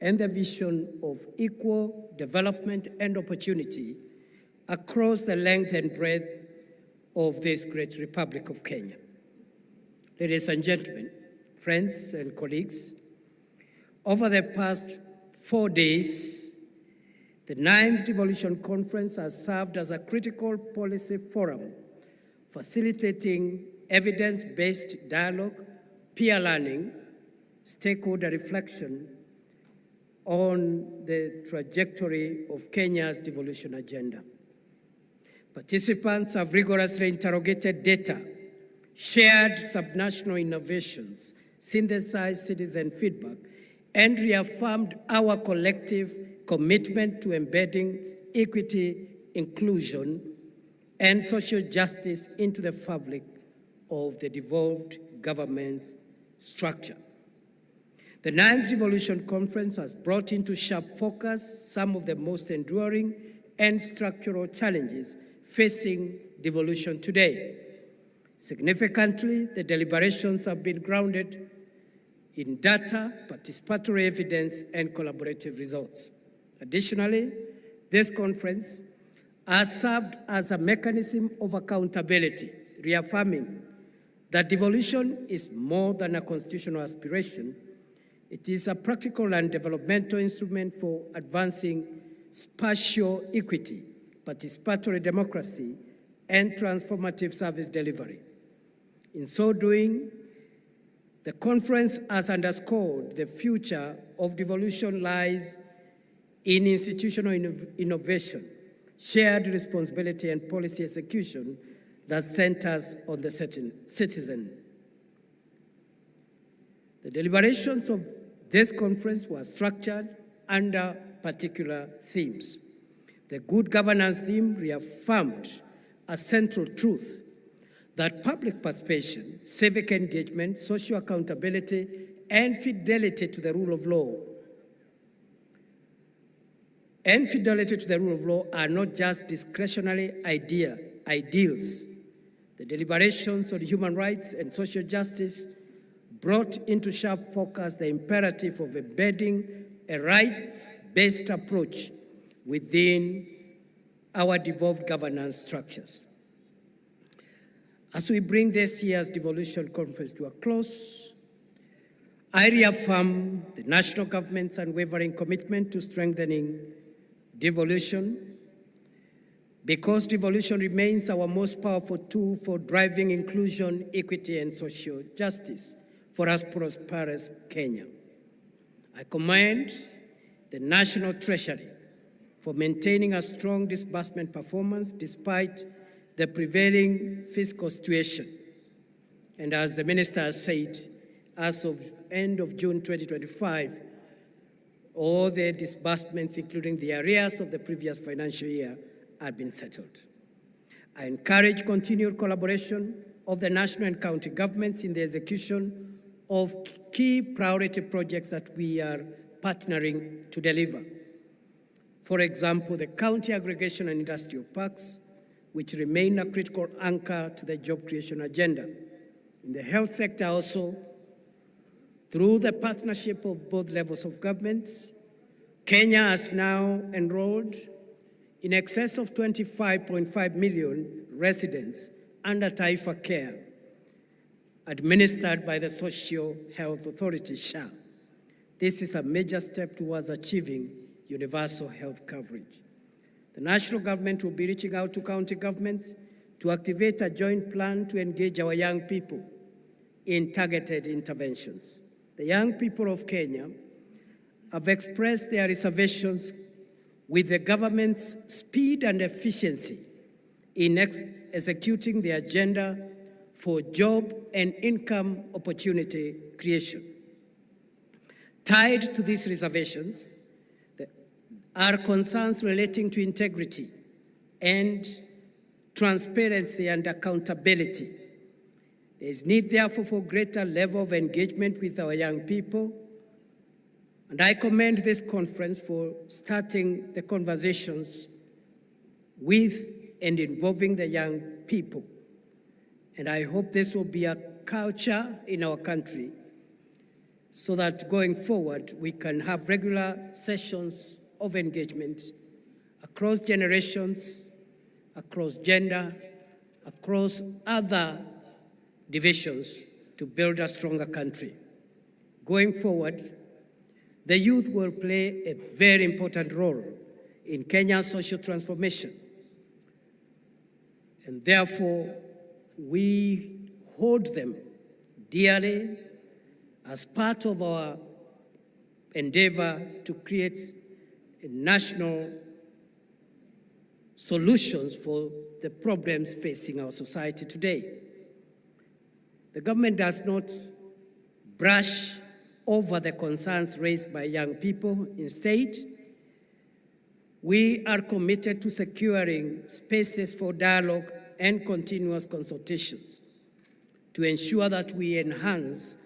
and the vision of equal development and opportunity across the length and breadth of this great Republic of Kenya. Ladies and gentlemen, friends and colleagues, over the past 4 days, the 9th Devolution Conference has served as a critical policy forum, facilitating evidence-based dialogue, peer learning, stakeholder reflection on the trajectory of Kenya's devolution agenda. Participants have rigorously interrogated data, shared subnational innovations, synthesized citizen feedback, and reaffirmed our collective commitment to embedding equity, inclusion, and social justice into the fabric of the devolved government's structure. The 9th Devolution Conference has brought into sharp focus some of the most enduring and structural challenges facing devolution today. Significantly, the deliberations have been grounded in data, participatory evidence, and collaborative results. Additionally, this conference has served as a mechanism of accountability, reaffirming that devolution is more than a constitutional aspiration. It is a practical and developmental instrument for advancing spatial equity, participatory democracy, and transformative service delivery. In so doing, the conference has underscored the future of devolution lies in institutional innovation, shared responsibility, and policy execution that centers on the citizen. The deliberations of this conference were structured under particular themes. The good governance theme reaffirmed a central truth that public participation, civic engagement, social accountability, and fidelity to the rule of law are not just discretionary ideals. The deliberations on human rights and social justice brought into sharp focus the imperative of embedding a rights-based approach within our devolved governance structures. As we bring this year's Devolution Conference to a close, I reaffirm the national government's unwavering commitment to strengthening devolution, because devolution remains our most powerful tool for driving inclusion, equity, and social justice for us prosperous Kenya. I commend the National Treasury for maintaining a strong disbursement performance despite the prevailing fiscal situation. And as the Minister has said, as of end of June 2025, all the disbursements, including the arrears of the previous financial year, have been settled. I encourage continued collaboration of the national and county governments in the execution of key priority projects that we are partnering to deliver. For example, the county aggregation and industrial parks, which remain a critical anchor to the job creation agenda. In the health sector also, through the partnership of both levels of government, Kenya has now enrolled in excess of 25.5 million residents under Taifa Care, administered by the Social Health Authority, SHA. This is a major step towards achieving universal health coverage. The national government will be reaching out to county governments to activate a joint plan to engage our young people in targeted interventions. The young people of Kenya have expressed their reservations with the government's speed and efficiency in executing the agenda for job and income opportunity creation. Tied to these reservations are concerns relating to integrity and transparency and accountability. There is need, therefore, for greater level of engagement with our young people, and I commend this conference for starting the conversations with and involving the young people. And I hope this will be a culture in our country so that going forward we can have regular sessions of engagement across generations, across gender, across other divisions to build a stronger country. Going forward, the youth will play a very important role in Kenya's social transformation. And therefore, we hold them dearly as part of our endeavor to create national solutions for the problems facing our society today. The government does not brush over the concerns raised by young people. Instead, we are committed to securing spaces for dialogue and continuous consultations to ensure that we enhance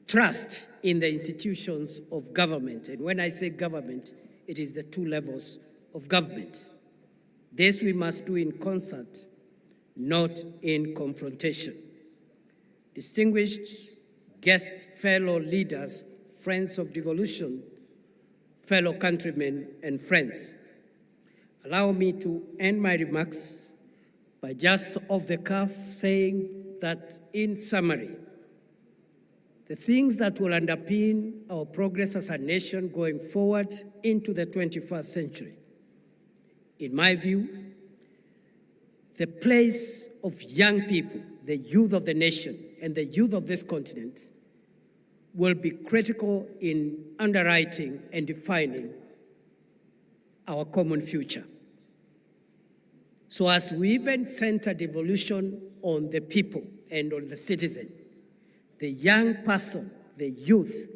trust in the institutions of government. And when I say government, it is the two levels of government. This we must do in concert, not in confrontation. Distinguished guests, fellow leaders, friends of devolution, fellow countrymen and friends, allow me to end my remarks by just off the cuff saying that in summary, the things that will underpin our progress as a nation going forward into the 21st century, in my view, the place of young people, the youth of the nation and the youth of this continent, will be critical in underwriting and defining our common future. So as we even center devolution on the people and on the citizen, the young person, the youth,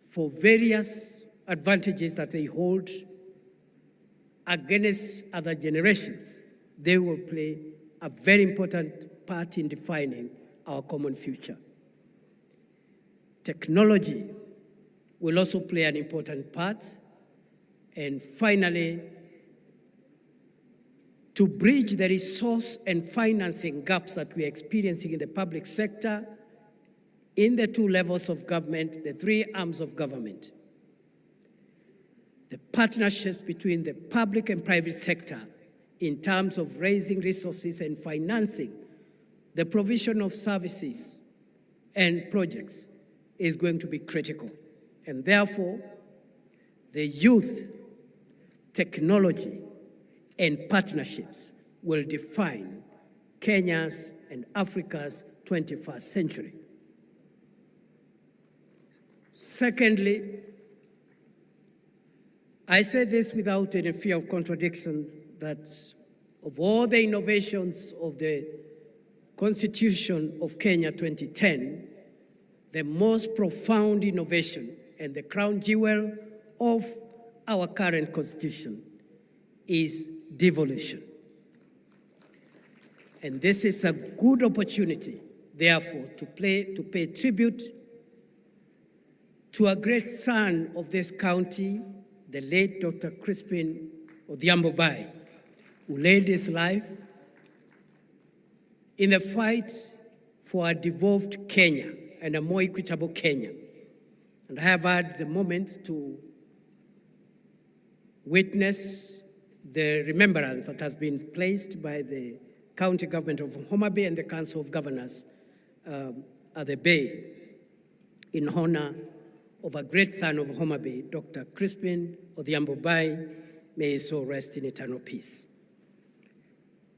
for various advantages that they hold against other generations, they will play a very important part in defining our common future. Technology will also play an important part. And finally, to bridge the resource and financing gaps that we are experiencing in the public sector, in the two levels of government, the three arms of government, the partnerships between the public and private sector in terms of raising resources and financing the provision of services and projects is going to be critical. And therefore, the youth, technology, and partnerships will define Kenya's and Africa's 21st century. Secondly, I say this without any fear of contradiction, that of all the innovations of the Constitution of Kenya 2010, the most profound innovation and the crown jewel of our current Constitution is devolution. And this is a good opportunity, therefore, to pay tribute to a great son of this county, the late Dr. Crispin Odhiambo Bai, who laid his life in the fight for a devolved Kenya and a more equitable Kenya. And I have had the moment to witness the remembrance that has been placed by the county government of Homa Bay and the Council of Governors at the Bay in honor of a great son of Homa Bay, Dr. Crispin Odhiambo Bai. May his soul rest in eternal peace.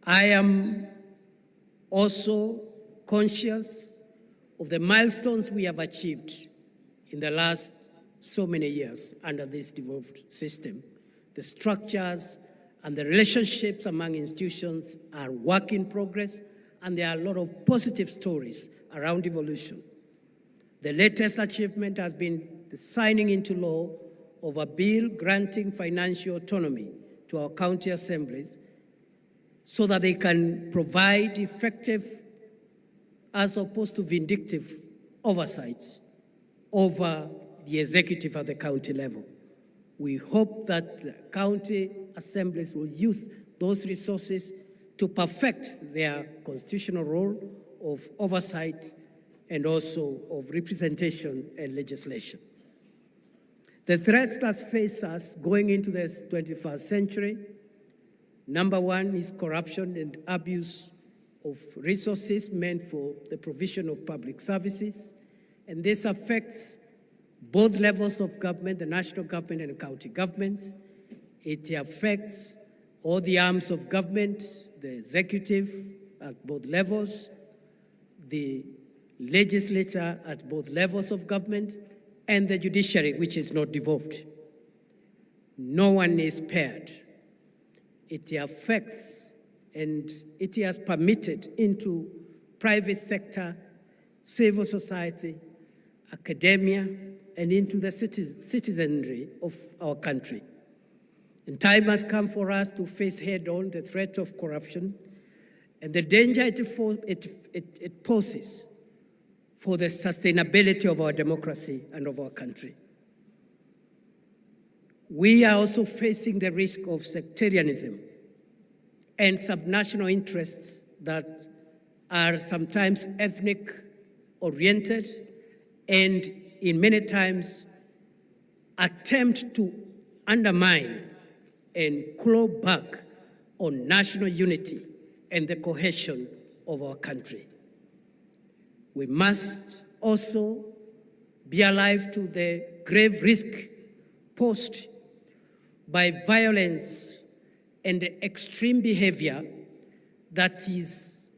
I am also conscious of the milestones we have achieved in the last so many years under this devolved system. The structures and the relationships among institutions are work in progress, and there are a lot of positive stories around devolution. The latest achievement has been the signing into law of a bill granting financial autonomy to our county assemblies so that they can provide effective, as opposed to vindictive, oversights over the executive at the county level. We hope that the county assemblies will use those resources to perfect their constitutional role of oversight and also of representation and legislation. The threats that face us going into the 21st century, number one is corruption and abuse of resources meant for the provision of public services, and this affects both levels of government, the national government and the county governments. It affects all the arms of government, the executive at both levels, the legislature at both levels of government, and the judiciary, which is not devolved. No one is spared. It affects and it has permitted into private sector, civil society, academia, and into the citizenry of our country. And time has come for us to face head-on the threat of corruption and the danger it poses for the sustainability of our democracy and of our country. We are also facing the risk of sectarianism and subnational interests that are sometimes ethnic-oriented and in many times attempt to undermine and claw back on national unity and the cohesion of our country. We must also be alive to the grave risk posed by violence and extreme behavior that is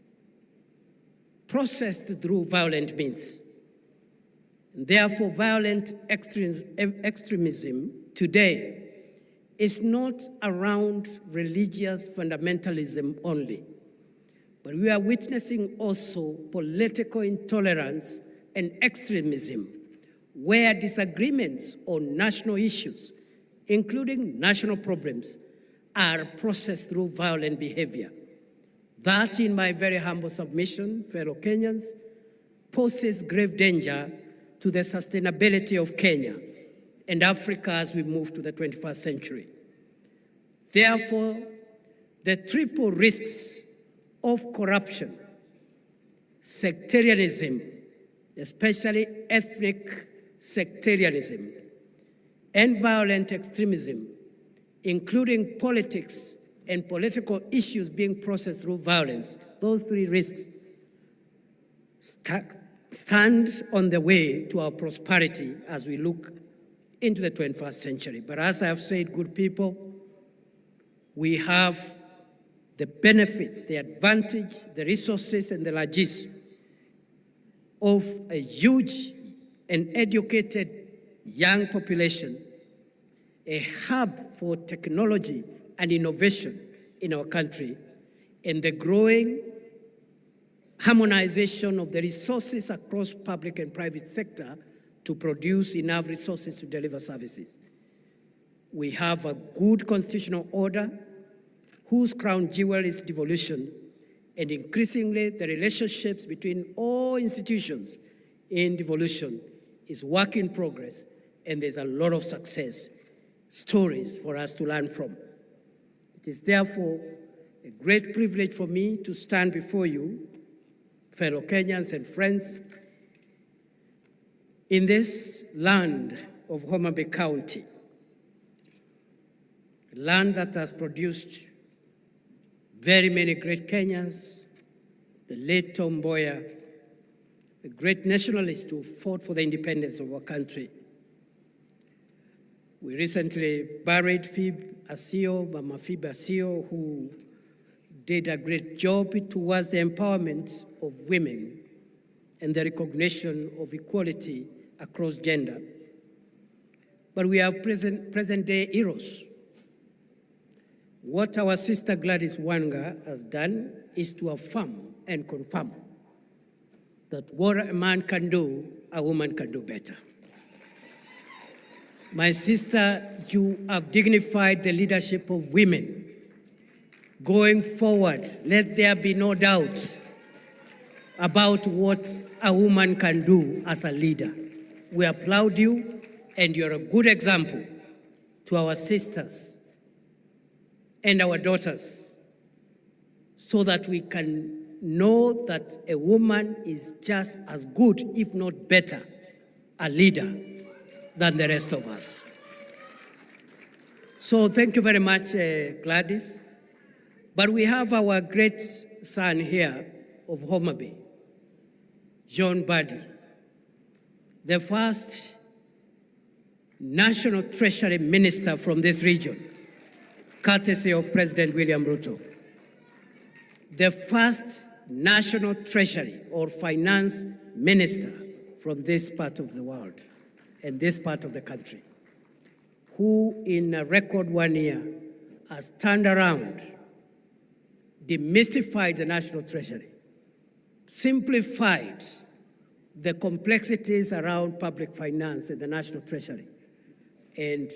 processed through violent means. Therefore, violent extremism today is not around religious fundamentalism only, but we are witnessing also political intolerance and extremism, where disagreements on national issues, including national problems, are processed through violent behavior. That, in my very humble submission, fellow Kenyans, poses grave danger to the sustainability of Kenya and Africa as we move to the 21st century. Therefore, the triple risks of corruption, sectarianism, especially ethnic sectarianism, and violent extremism, including politics and political issues being processed through violence, those three risks stand on the way to our prosperity as we look into the 21st century. But as I have said, good people, we have the benefits, the advantage, the resources, and the logistics of a huge and educated young population, a hub for technology and innovation in our country, and the growing harmonization of the resources across public and private sector to produce enough resources to deliver services. We have a good constitutional order whose crown jewel is devolution, and increasingly the relationships between all institutions in devolution is work in progress, and there's a lot of success stories for us to learn from. It is therefore a great privilege for me to stand before you, fellow Kenyans and friends, in this land of Homa Bay County, a land that has produced very many great Kenyans, the late Tom Mboya, a great nationalist who fought for the independence of our country. We recently buried Mama Phoebe Asio, who did a great job towards the empowerment of women and the recognition of equality across gender. But we have present-day heroes. What our sister Gladys Wanga has done is to affirm and confirm that what a man can do, a woman can do better. My sister, you have dignified the leadership of women. Going forward, let there be no doubt about what a woman can do as a leader. We applaud you, and you're a good example to our sisters and our daughters, so that we can know that a woman is just as good, if not better, a leader than the rest of us. So thank you very much, Gladys. But we have our great son here of Homa Bay, John Buddy, the first National Treasury Minister from this region, courtesy of President William Ruto. The first National Treasury or Finance Minister from this part of the world and this part of the country, who in a record 1 year has turned around, demystified the National Treasury, simplified the complexities around public finance in the National Treasury, and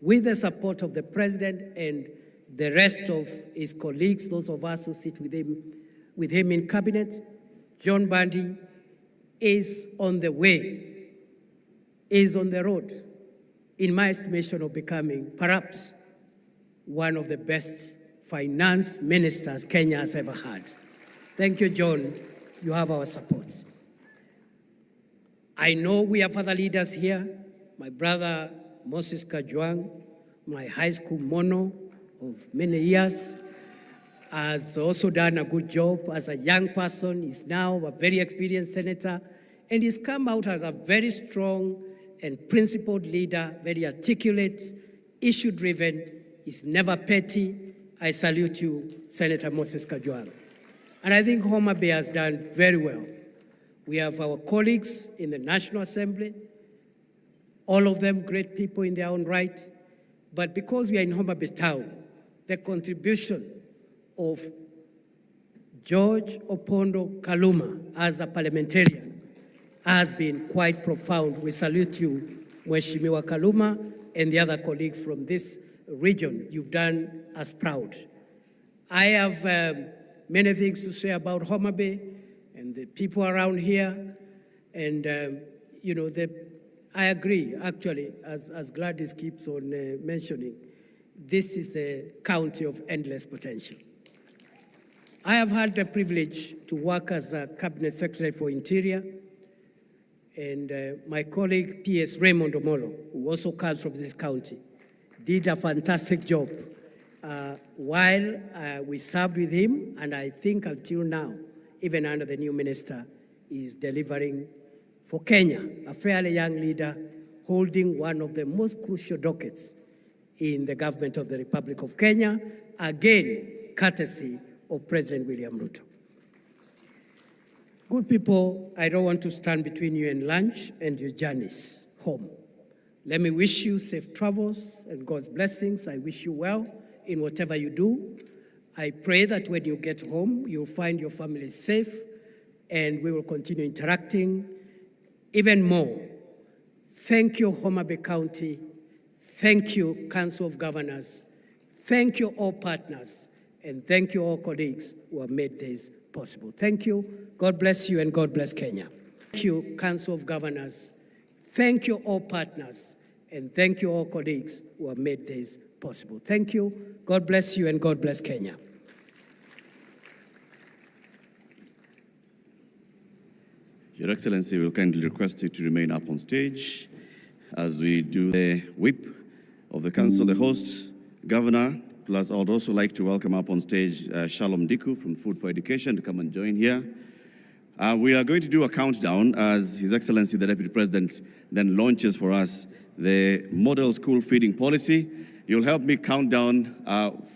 with the support of the President and the rest of his colleagues, those of us who sit with him in cabinet, John Buddy is on the way, is on the road, in my estimation, of becoming perhaps one of the best finance ministers Kenya has ever had. Thank you, John. You have our support. I know we have other leaders here. My brother, Moses Kajwang, my high school mono of many years, has also done a good job as a young person. He's now a very experienced senator, and he's come out as a very strong and principled leader, very articulate, issue-driven. He's never petty, I salute you, Senator Moses Kajwang. And I think Homa Bay has done very well. We have our colleagues in the National Assembly, all of them great people in their own right. But because we are in Homa Bay town, the contribution of George Opondo Kaluma as a parliamentarian has been quite profound. We salute you, Mheshimiwa Kaluma, and the other colleagues from this region. You've done us proud. I have many things to say about Homa Bay and the people around here. And, I agree, actually, as Gladys keeps on mentioning, this is the county of endless potential. I have had the privilege to work as a Cabinet Secretary for Interior, and my colleague, P.S. Raymond Omolo, who also comes from this county, did a fantastic job while we served with him, and I think until now, even under the new minister, is delivering for Kenya, a fairly young leader holding one of the most crucial dockets in the government of the Republic of Kenya, again, courtesy of President William Ruto. Good people, I don't want to stand between you and lunch and your journeys home. Let me wish you safe travels and God's blessings. I wish you well in whatever you do. I pray that when you get home, you'll find your family safe, and we will continue interacting even more. Thank you, Homa Bay County. Thank you, Council of Governors. Thank you, all partners. And thank you, all colleagues who have made this possible. Thank you. God bless you, and God bless Kenya. Thank you, Council of Governors. Thank you, all partners. And thank you, all colleagues who have made this possible. Thank you. God bless you, and God bless Kenya. Your Excellency, we will kindly request you to remain up on stage as we do the whip of the council, the host, Governor. Plus, I would also like to welcome up on stage Shalom Diku from Food for Education to come and join here. We are going to do a countdown as His Excellency, the Deputy President, then launches for us the model school feeding policy. You'll help me count down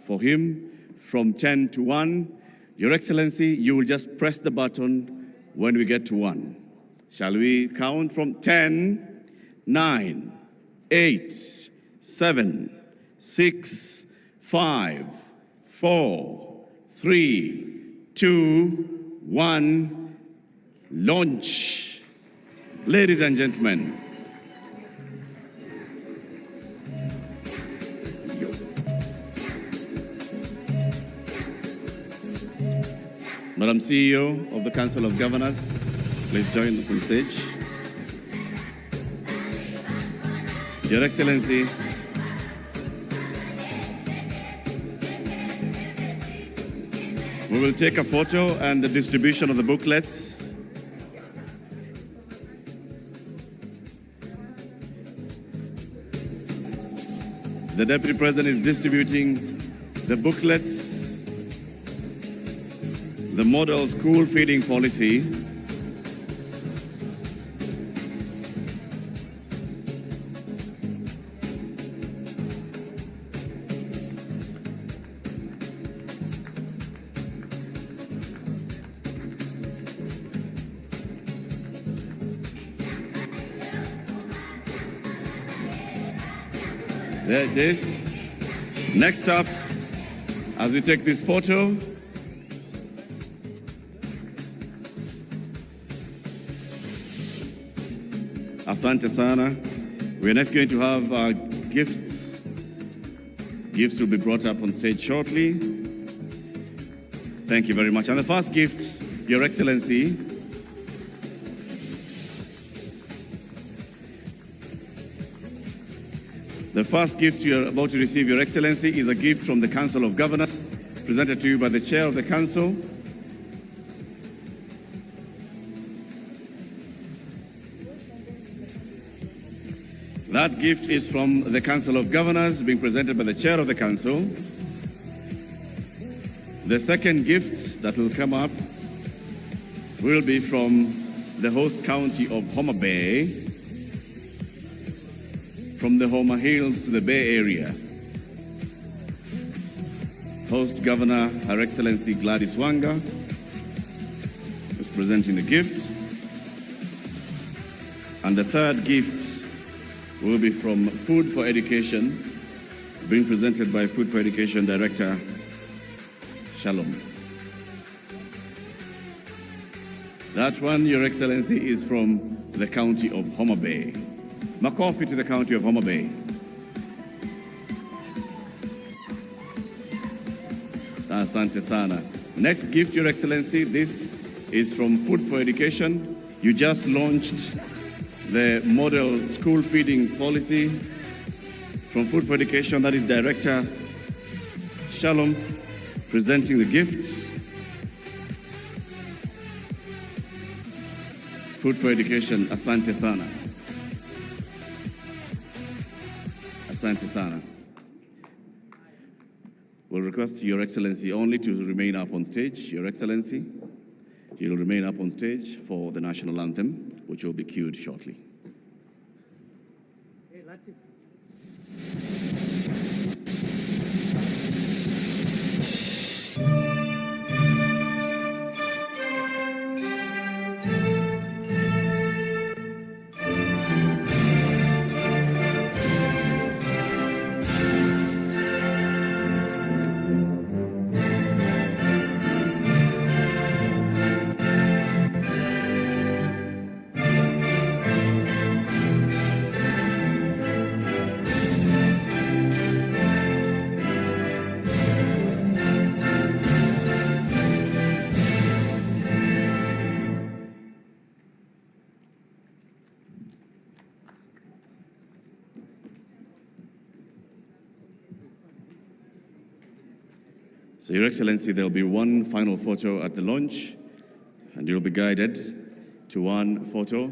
for him from 10 to 1. Your Excellency, you will just press the button when we get to 1. Shall we count from 10, 9, 8, 7, 6, 5, 4, 3, 2, 1, launch. Ladies and gentlemen, Madam CEO of the Council of Governors, please join us on stage. Your Excellency, we will take a photo and the distribution of the booklets. The Deputy President is distributing the booklets, the model school feeding policy. There it is. Next up, as we take this photo, Asante sana. We're next going to have gifts. Gifts will be brought up on stage shortly. Thank you very much. And the first gift, Your Excellency, the first gift you're about to receive, Your Excellency, is a gift from the Council of Governors, presented to you by the Chair of the Council. That gift is from the Council of Governors, being presented by the Chair of the Council. The second gift that will come up will be from the host county of Homa Bay, from the Homa Hills to the Bay Area. Host Governor, Her Excellency Gladys Wanga, is presenting the gift. And the third gift will be from Food for Education, being presented by Food for Education Director Shalom. That one, Your Excellency, is from the county of Homa Bay. Makofi to the county of Homa Bay. Asante sana. Next gift, Your Excellency, this is from Food for Education. You just launched the model school feeding policy from Food for Education. That is Director Shalom presenting the gifts. Food for Education, asante sana. Asante sana. We'll request Your Excellency only to remain up on stage. Your Excellency, you'll remain up on stage for the national anthem, which will be cued shortly. Hey, Latif. So, Your Excellency, there will be one final photo at the launch, and you'll be guided to one photo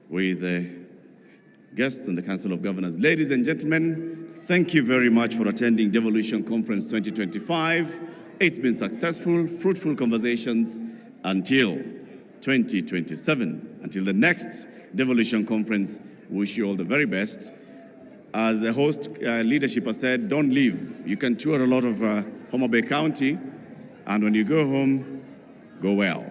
with the guests and the Council of Governors. Ladies and gentlemen, thank you very much for attending Devolution Conference 2025. It's been successful, fruitful conversations until 2027. Until the next Devolution Conference, wish you all the very best. As the host leadership has said, don't leave. You can tour a lot of Homa Bay County, and when you go home, go well.